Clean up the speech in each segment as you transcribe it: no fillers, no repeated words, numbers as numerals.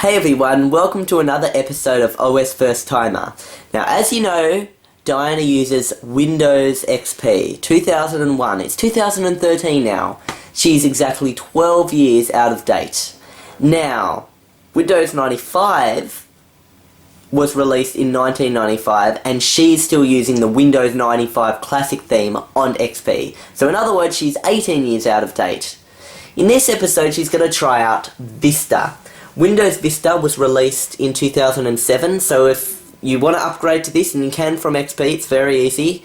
Hey everyone, welcome to another episode of OSFirstTimer. Now, as you know, Diana uses Windows XP 2001. It's 2013 now. She's exactly 12 years out of date. Now, Windows 95 was released in 1995 and she's still using the Windows 95 Classic theme on XP. So in other words, she's 18 years out of date. In this episode, she's going to try out Vista. Windows Vista was released in 2007, so if you want to upgrade to this, and you can from XP, it's very easy,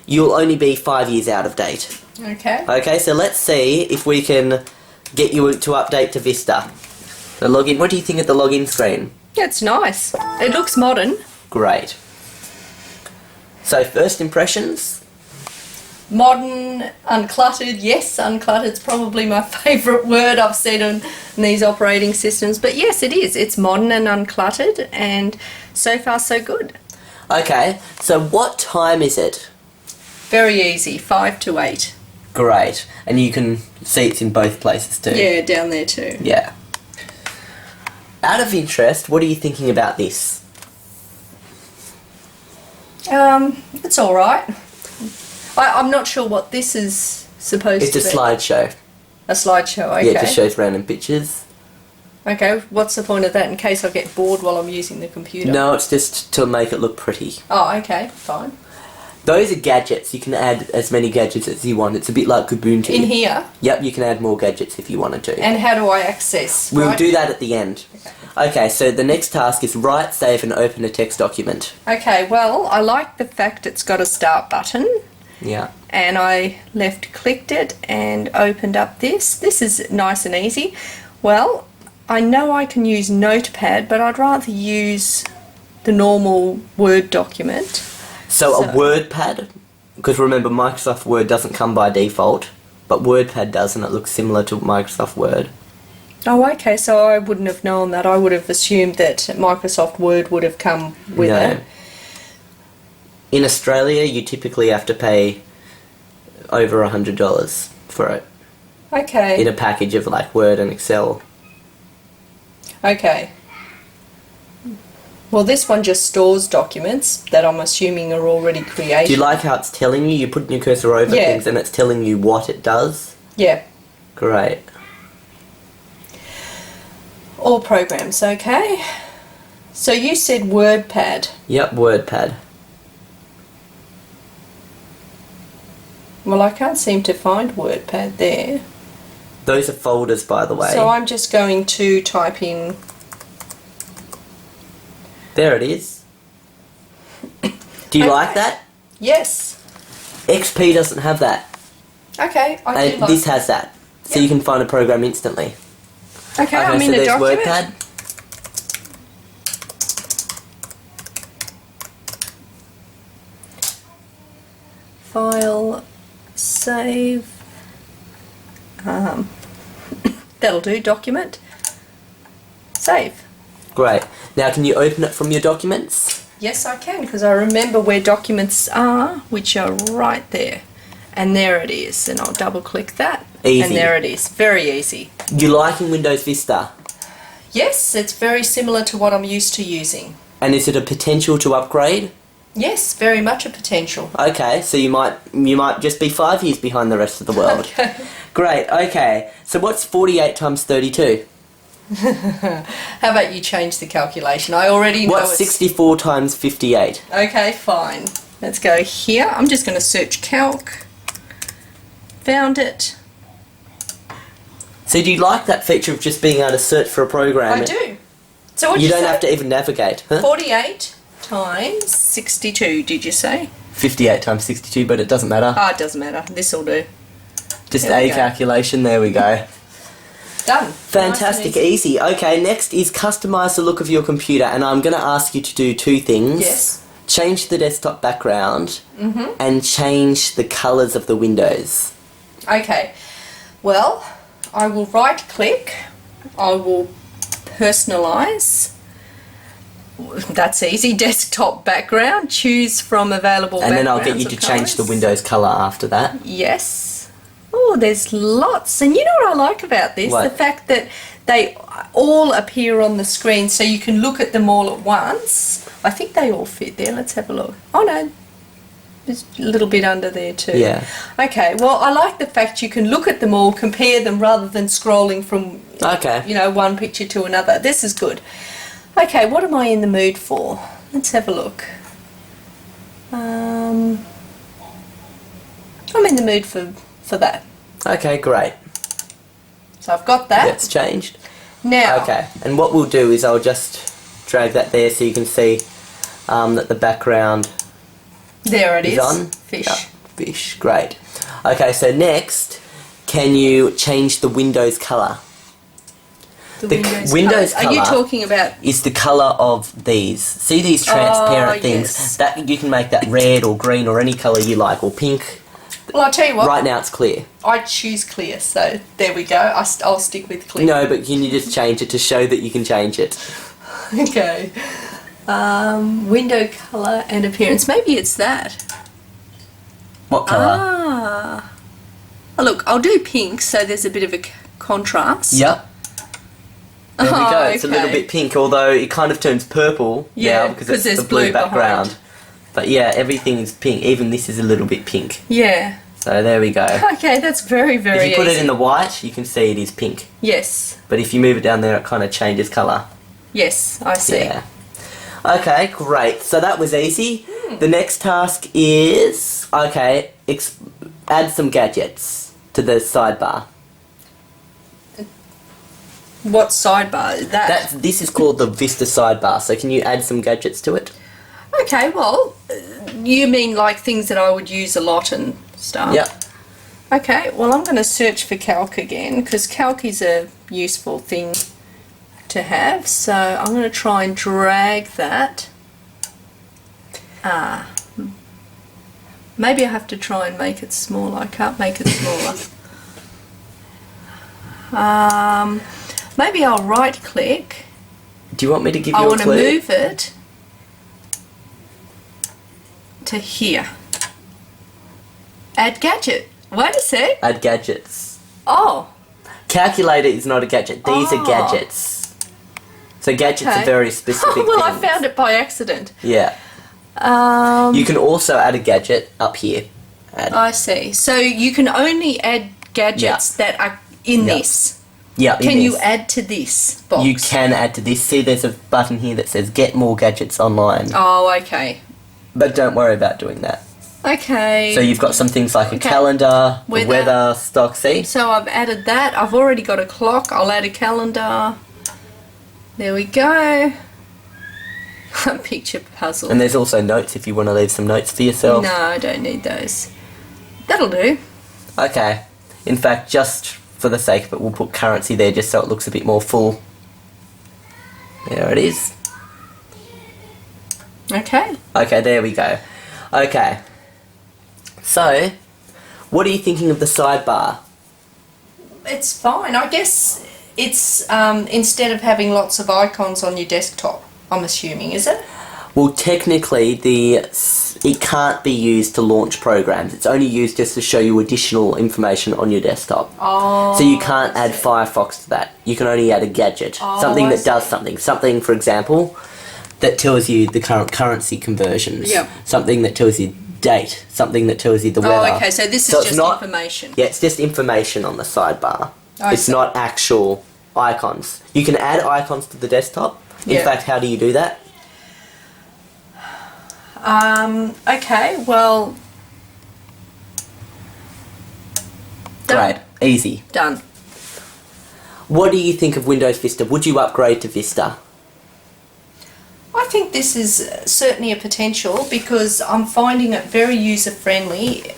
you'll only be 5 years out of date. Okay. Okay, so let's see if we can get you to update to Vista. The login, what do you think of the login screen? Yeah, it's nice. It looks modern. Great. So, first impressions? Modern, uncluttered. Yes, uncluttered's probably my favourite word I've said on these operating systems. But yes, it is. It's modern and uncluttered, and so far so good. Okay, so what time is it? Very easy, 5 to 8. Great. And you can see it's in both places too? Yeah, down there too. Yeah. Out of interest, what are you thinking about this? It's alright. I'm not sure what this is supposed to be. It's a slideshow. A slideshow, okay. Yeah, it just shows random pictures. Okay, what's the point of that in case I get bored while I'm using the computer? No, it's just to make it look pretty. Oh, okay, fine. Those are gadgets. You can add as many gadgets as you want. It's a bit like Ubuntu. In here? Yep, you can add more gadgets if you wanted to. And how do I access? We'll right? do that at the end. Okay, so the next task is write, save and open a text document. Okay, well, I like the fact it's got a start button. Yeah. And I left clicked it and opened up this. This is nice and easy. Well, I know I can use Notepad, but I'd rather use the normal Word document. So a WordPad, because remember Microsoft Word doesn't come by default, but WordPad does and it looks similar to Microsoft Word. Oh, okay, so I wouldn't have known that. I would have assumed that Microsoft Word would have come with it. In Australia, you typically have to pay over $100 for it. Okay. In a package of like Word and Excel. Okay. Well, this one just stores documents that I'm assuming are already created. Do you like how it's telling you? You're putting your cursor over things and it's telling you what it does? Yeah. Great. All programs, okay. So you said WordPad. Yep, WordPad. Well, I can't seem to find WordPad there. Those are folders, by the way. So I'm just going to type in... There it is. Do you like that? Yes. XP doesn't have that. Okay, I do like this has that. So you can find a program instantly. Okay, I'm in so a there's document. WordPad. File, save. That'll do, document. Save. Great. Now can you open it from your documents? Yes, I can, because I remember where documents are, which are right there. And there it is. And I'll double click that. Easy. And there it is. Very easy. You liking Windows Vista? Yes, it's very similar to what I'm used to using. And is it a potential to upgrade? Yes, very much a potential. Okay, so you might just be 5 years behind the rest of the world. Okay. Great, okay. So what's 48 times 32? How about you change the calculation? I already know What's 64 times 58? Okay, fine. Let's go here. I'm just going to search calc. Found it. So do you like that feature of just being able to search for a program? I do. So what you don't have to even navigate, huh? 48 times 62, did you say? 58 times 62, but it doesn't matter. Oh, it doesn't matter. This will do. Just a calculation, there we go. Done. Fantastic, Nice easy. Okay, next is customise the look of your computer, and I'm going to ask you to do two things. Yes. Change the desktop background and change the colours of the windows. Okay. Well, I will right click. I will personalise. That's easy. Desktop background. Choose from available And then I'll backgrounds get you to of change the colours. Windows colour after that. Yes. Oh, Oh, there's lots. And you know what I like about this? What? The fact that they all appear on the screen so you can look at them all at once. I think they all fit there. Let's have a look. Oh, no. There's a little bit under there too. Yeah. Okay, well, I like the fact you can look at them all, compare them, rather than scrolling from, Okay. you know, one picture to another. This is good. Okay, what am I in the mood for? Let's have a look. I'm in the mood for that. Okay, great. So I've got that. That's changed. Now, Okay, and what we'll do is I'll just drag that there so you can see that the background there it is. on. Fish. Yeah, fish, great. Okay, so next, can you change the Windows colour? The Windows colour. Are you colour talking about... is the colour of these. See these transparent things? Yes. That you can make that red or green or any colour you like, or pink. Well, I'll tell you what. Right now it's clear. I choose clear, so there we go. I'll stick with clear. No, but can you just change it to show that you can change it? Okay. Window colour and appearance. Maybe it's that. What colour? Ah. Oh, look, I'll do pink so there's a bit of a contrast. Yep. There we go. It's a little okay. bit pink, although it kind of turns purple Yeah, now because 'cause it's there's the blue blue background. behind. But yeah, everything is pink. Even this is a little bit pink. Yeah. So there we go. Okay, that's very, very If you put easy. it in the white, you can see it is pink. Yes. But if you move it down there, it kind of changes colour. Yes, I see. Yeah. Okay, great. So that was easy. The next task is, okay, add some gadgets to the sidebar. What sidebar is that? This is called the Vista sidebar. So can you add some gadgets to it? Okay, well, you mean like things that I would use a lot and stuff? Yep. Okay, well, I'm going to search for calc again because calc is a useful thing to have. So I'm going to try and drag that. Maybe I have to try and make it smaller. I can't make it smaller. Maybe I'll right click. Do you want me to give you I a want to clue? move it to here. Add gadget. Wait a sec. Add gadgets. Oh, Calculator is not a gadget. These are Oh. gadgets. So gadgets okay. are very specific well, I things. found it by accident. Yeah. You can also add a gadget up here. Add. I see. So you can only add gadgets that are in Yeah. this. Yeah. Can you add to this box? You can add to this. See, there's a button here that says "Get more gadgets online," Oh, okay. but don't worry about doing that. Okay. So you've got some things like a Okay. calendar, the Weather. weather, stock. See, So I've added that. I've already got a clock. I'll add a calendar. There we go. Picture puzzle. and there's also notes if you want to leave some notes for yourself. No, I don't need those. That'll do. Okay. In fact, just for the sake of it, we'll put currency there just so it looks a bit more full. There it is. Okay. Okay, there we go. Okay. So, what are you thinking of the sidebar? It's fine. I guess it's instead of having lots of icons on your desktop, I'm assuming, is it? Well, technically, it can't be used to launch programs. It's only used just to show you additional information on your desktop. Oh. So you can't add Firefox to that. You can only add a gadget. Something I that does see. something. Something, for example, that tells you the current currency conversions. Yep. Something that tells you date. Something that tells you the weather. Oh, okay. So this So is it's just not- information. Yeah, it's just information on the sidebar. It's see. not actual icons. You can add icons to the desktop. In Yeah. fact, how do you do that? Okay. Well. Done. Great. Easy. Done. What do you think of Windows Vista? Would you upgrade to Vista? I think this is certainly a potential because I'm finding it very user friendly,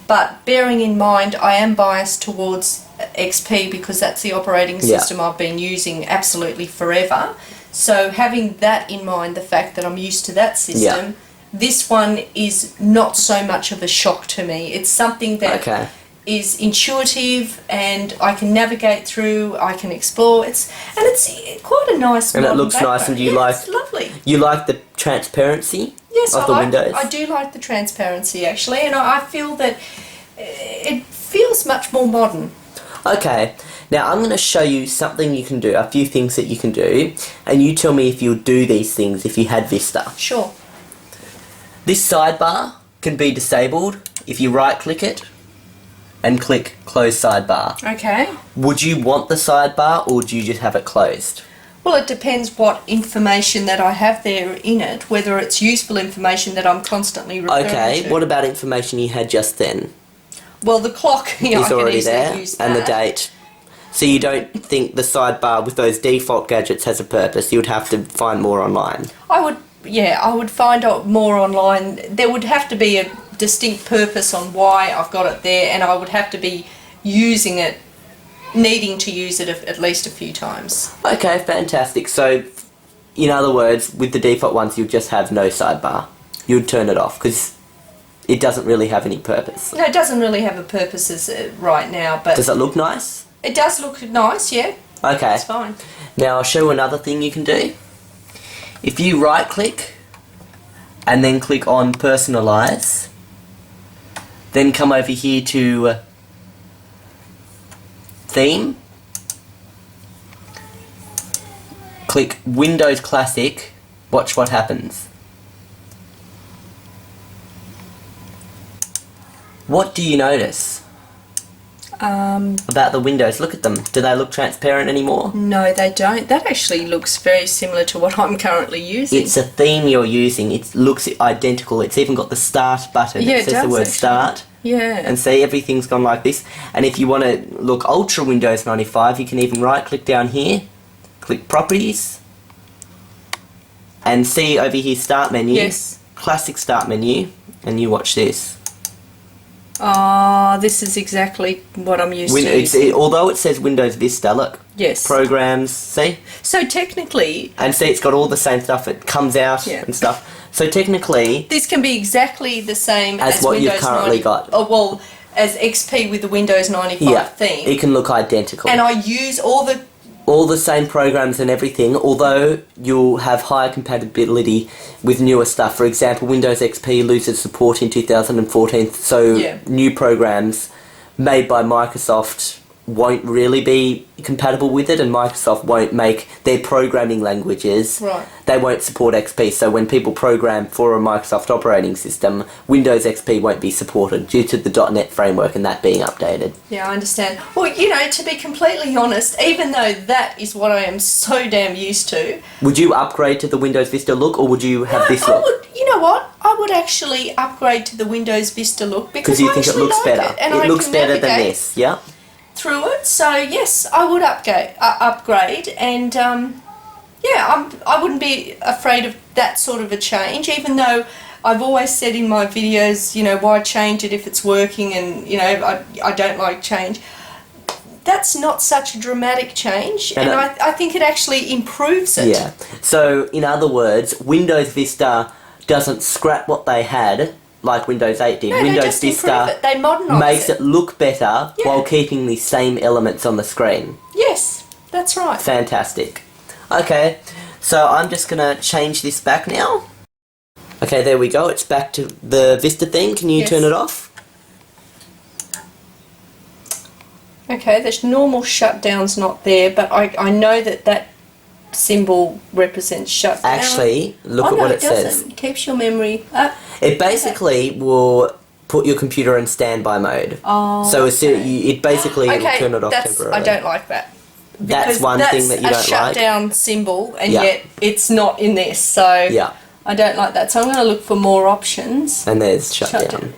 but bearing in mind I am biased towards XP because that's the operating Yeah. system I've been using absolutely forever. So having that in mind, the fact that I'm used to that system, this one is not so much of a shock to me. It's something that Okay. is intuitive and I can navigate through, I can explore. It's quite a nice And it modern looks nice background. and you Yeah, like- it's lovely. You like the transparency Yes, of the windows? I do like the transparency actually, and I feel that it feels much more modern. Okay, now I'm going to show you something you can do, a few things that you can do, and you tell me if you'll do these things if you had Vista. Sure. This sidebar can be disabled if you right click it and click close sidebar. Okay. Would you want the sidebar or do you just have it closed? Well, it depends what information that I have there in it, whether it's useful information that I'm constantly referring to. Okay, what about information you had just then? Well, the clock, I Is can already easily there, use and the that. date. So you don't think the sidebar with those default gadgets has a purpose? You would have to find more online. I would find out more online. There would have to be a distinct purpose on why I've got it there, and I would have to be using it, needing to use it at least a few times. Okay, fantastic. So, in other words, with the default ones, you'd just have no sidebar. You'd turn it off because it doesn't really have any purpose. No, it doesn't really have a purpose right now, but Does it look nice? it does look nice, yeah. Okay. It's fine. Now I'll show you another thing you can do. If you right click and then click on personalize, then come over here to theme, click Windows Classic, watch what happens. What do you notice about the windows? Look at them. Do they look transparent anymore? No, they don't. That actually looks very similar to what I'm currently using. It's a theme you're using. It looks identical. It's even got the start button. Yeah, It says it the does, word actually. start. Yeah. And see, everything's gone like this. And if you want to look Ultra Windows 95, you can even right click down here, click Properties, and see over here Start Menu. Yes. Classic Start Menu, and you watch this. Oh, this is exactly what I'm used to. Although it says Windows Vista, look. Yes. Programs, see? So technically, And see, it's got all the same stuff. It comes out Yeah. and stuff. So technically, this can be exactly the same As as what you've Windows currently 90 got. Oh, well, as XP with the Windows 95 yeah, theme. it can look identical. And I use all the same programs and everything, although you'll have higher compatibility with newer stuff. For example, Windows XP loses support in 2014, so Yeah. new programs made by Microsoft won't really be compatible with it, and Microsoft won't make their programming languages. Right. They won't support XP, so when people program for a Microsoft operating system, Windows XP won't be supported due to the .NET framework and that being updated. Yeah, I understand. Well, you know, to be completely honest, even though that is what I am so damn used to, Would you upgrade to the Windows Vista look, or would you have this I look? would, you know what? I would actually upgrade to the Windows Vista look because Because you I think it actually looks like better. it, and It I looks can better than navigate this, yeah? through it. So yes, I would upgrade, and I wouldn't be afraid of that sort of a change. Even though I've always said in my videos, you know, why change it if it's working, and you know, I don't like change. That's not such a dramatic change, and I think it actually improves it. Yeah. So, in other words, Windows Vista doesn't scrap what they had like Windows 8 did. No, they Windows just improve Vista it. They modernise makes it look better Yeah. while keeping the same elements on the screen. Yes, that's right. Fantastic. Okay, so I'm just going to change this back now. Okay, there we go. It's back to the Vista theme. Can you Yes. turn it off? Okay, the normal shutdown's not there, but I know that symbol represents shutdown. Actually, look at no, what it says. doesn't. It keeps your memory up. It basically will put your computer in standby mode. Oh, So as soon okay. it basically will turn it off that's, temporarily. I don't like that. That's Because one thing that you that's don't a like. shutdown symbol, and Yeah. yet it's not in this. So Yeah, I don't like that. So I'm going to look for more options. and there's shutdown.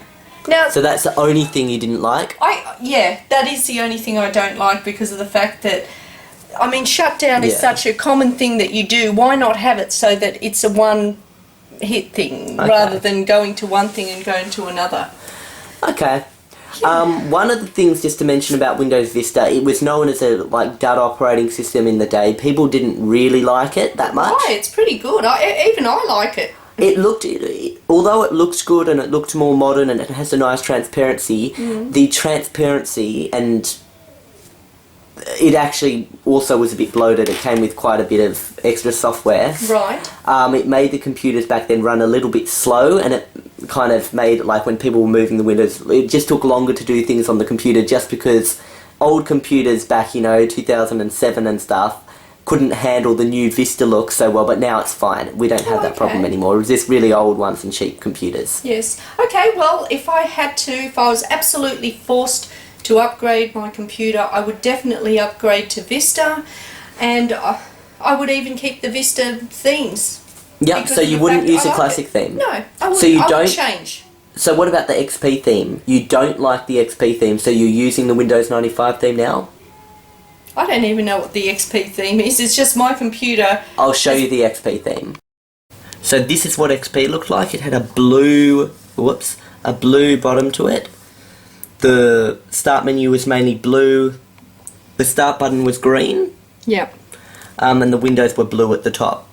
Now, So that's the only thing you didn't like? that is the only thing I don't like because of the fact that, I mean, shutdown is Yeah. such a common thing that you do. Why not have it so that it's a one-hit thing Okay. rather than going to one thing and going to another? Okay. One of the things just to mention about Windows Vista, it was known as a dud operating system in the day. People didn't really like it that much. Why? It's pretty good. Even I like it. Although it looks good and it looked more modern and it has a nice transparency, the transparency and it actually also was a bit bloated. It came with quite a bit of extra software. Right. It made the computers back then run a little bit slow, and it kind of made, like, when people were moving the windows, it just took longer to do things on the computer, just because old computers back, 2007 and stuff, couldn't handle the new Vista look so well, but now it's fine. We don't have that problem anymore. It was just really old ones and cheap computers. Yes. Okay, well, if I was absolutely forced to upgrade my computer, I would definitely upgrade to Vista, and I would even keep the Vista themes. Yep, so you wouldn't use a classic theme? No, I would, so you I don't would change. So what about the XP theme? You don't like the XP theme, so you're using the Windows 95 theme now? I don't even know what the XP theme is. It's just my computer. I'll show you the XP theme. So this is what XP looked like. It had a blue bottom to it. The start menu was mainly blue. The start button was green. Yep. And the windows were blue at the top.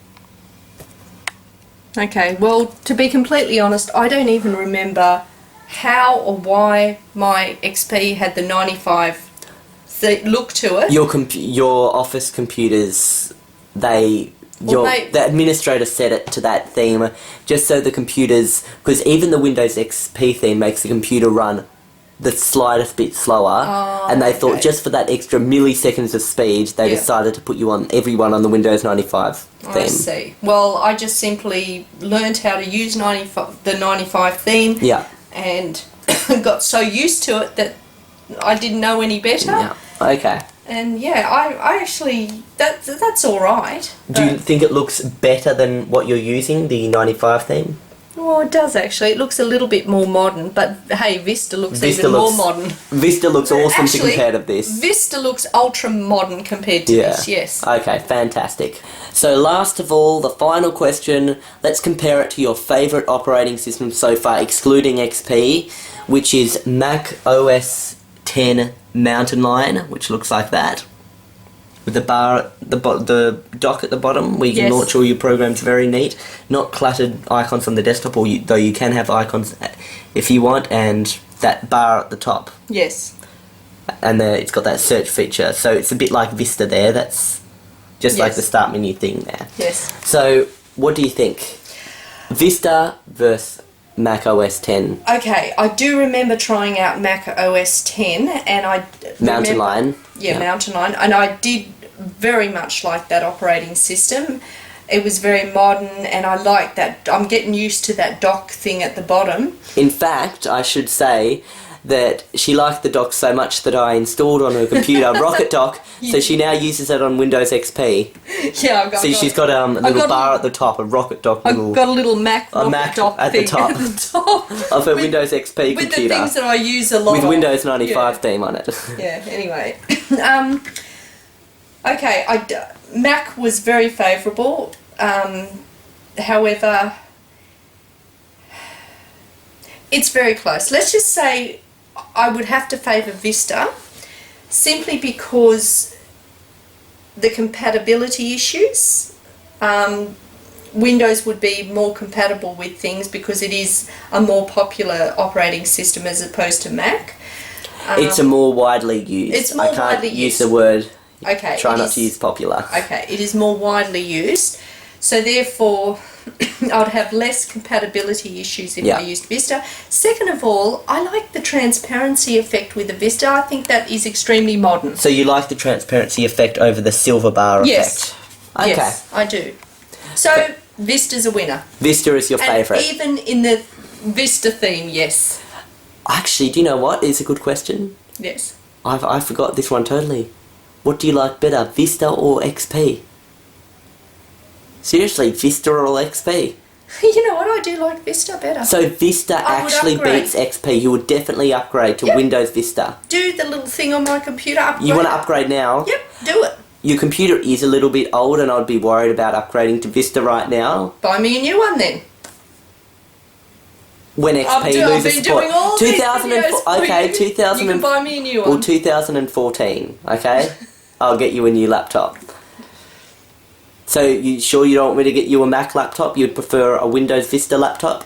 Okay, well, to be completely honest, I don't even remember how or why my XP had the 95 look to it. Your office computers, the administrator set it to that theme just so the computers, because even the Windows XP theme makes the computer run the slightest bit slower, and they thought just for that extra milliseconds of speed, they decided to put everyone on the Windows 95 theme. I see. Well, I just simply learned how to use the 95 theme, and got so used to it that I didn't know any better. Yeah. Okay. And yeah, I actually, that's all right. Do you think it looks better than what you're using, the 95 theme? Well, it does actually. It looks a little bit more modern, but hey, Vista looks more modern. Vista looks awesome to compare to this. Vista looks ultra modern compared to this, yes. Okay, fantastic. So last of all, the final question, let's compare it to your favourite operating system so far, excluding XP, which is Mac OS X Mountain Lion, which looks like that. With the bar, the dock at the bottom, where you can launch all your programs. Very neat. Not cluttered icons on the desktop, though you can have icons if you want, and that bar at the top. Yes. And it's got that search feature, so it's a bit like Vista there. That's just like the start menu thing there. Yes. So, what do you think? Vista versus Mac OS X. Okay, I do remember trying out Mac OS X, and I Mountain Lion. Yeah, Mountain Lion, and I did very much like that operating system. It was very modern, and I like that. I'm getting used to that dock thing at the bottom. In fact, I should say that she liked the dock so much that I installed on her computer Rocket Dock, so she now uses it on Windows XP. Yeah, I've got. So she's got a little bar at the top, a Rocket Dock. I've got a little Mac Dock at thing the top, of her Windows XP with computer. The things that I use a lot with Windows 95 theme on it. Yeah. Anyway, okay. Mac was very favourable. However, it's very close. Let's just say I would have to favour Vista simply because the compatibility issues. Windows would be more compatible with things because it is a more popular operating system as opposed to Mac. It's a more widely used. It's more widely used. Use the word. Okay. Try not to use popular. Okay, it is more widely used. So therefore, I'd have less compatibility issues if I used Vista. Second of all, I like the transparency effect with the Vista. I think that is extremely modern. So you like the transparency effect over the silver bar effect? Okay. Yes, I do. So Vista's a winner. Vista is your favourite. Even in the Vista theme, yes. Actually, do you know what is a good question? Yes. I forgot this one totally. What do you like better, Vista or XP? Seriously, Vista or XP? You know what, I do like Vista better. So Vista actually beats XP. You would definitely upgrade to Windows Vista. Do the little thing on my computer, upgrade. You want to upgrade now? Yep, do it. Your computer is a little bit old and I'd be worried about upgrading to Vista right now. Buy me a new one then. When XP loses support. Doing all 2004. Okay, 2000. You can buy me a new one. Well, 2014. Okay, I'll get you a new laptop. So you sure you don't want me to get you a Mac laptop? You'd prefer a Windows Vista laptop?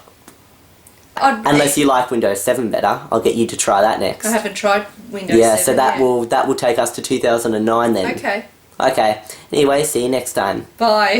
Unless you like Windows 7 better, I'll get you to try that next. I haven't tried Windows 7 Yeah, so that yet. will take us to 2009 then. Okay. Okay. Anyway, see you next time. Bye.